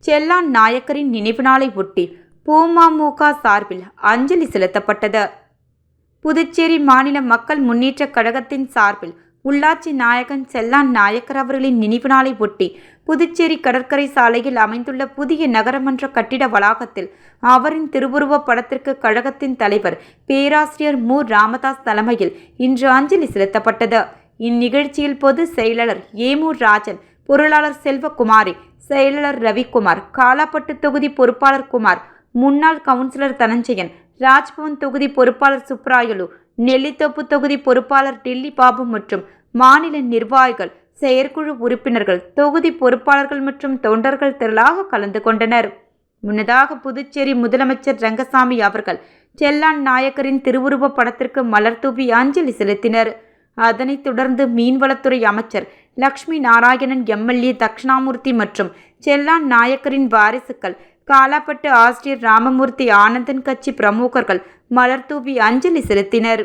செல்லான் நாயக்கரின் நினைவு நாளை ஒட்டி பூமமுக சார்பில் அஞ்சலி செலுத்தப்பட்டது. புதுச்சேரி மாநில மக்கள் முன்னேற்ற கழகத்தின் சார்பில் உள்ளாட்சி நாயகன் செல்லான் நாயக்கர் அவர்களின் நினைவு நாளை ஒட்டி புதுச்சேரி கடற்கரை சாலையில் அமைந்துள்ள புதிய நகரமன்ற கட்டிட வளாகத்தில் அவரின் திருவுருவப் படத்திற்கு கழகத்தின் தலைவர் பேராசிரியர் மு. ராமதாஸ் தலைமையில் இன்று அஞ்சலி செலுத்தப்பட்டது. இந்நிகழ்ச்சியில் பொது செயலாளர் ஏமு ராஜன், பொருளாளர் செல்வகுமாரி, செயலாளர் ரவிக்குமார், காலாப்பட்டு தொகுதி பொறுப்பாளர் குமார், முன்னாள் கவுன்சிலர் தனஞ்சயன், ராஜ்பவன் தொகுதி பொறுப்பாளர் சுப்ராயலு, நெல்லித்தோப்பு தொகுதி பொறுப்பாளர் டில்லி பாபு மற்றும் மாநில நிர்வாகிகள், செயற்குழு உறுப்பினர்கள், தொகுதி பொறுப்பாளர்கள் மற்றும் தொண்டர்கள் திரளாக கலந்து கொண்டனர். முன்னதாக புதுச்சேரி முதலமைச்சர் ரங்கசாமி அவர்கள் செல்லான் நாயக்கரின் திருவுருவப் படத்திற்கு மலர்தூவி அஞ்சலி செலுத்தினர். அதனைத் தொடர்ந்து மீன்வளத்துறை அமைச்சர் லட்சுமி நாராயணன், எம்எல்ஏ தட்சிணாமூர்த்தி மற்றும் செல்லான் நாயக்கரின் வாரிசுகள், காலாப்பட்டு ஆசிரியர் ராமமூர்த்தி, ஆனந்தன் கட்சி பிரமுகர்கள் மலர்தூவி அஞ்சலி செலுத்தினர்.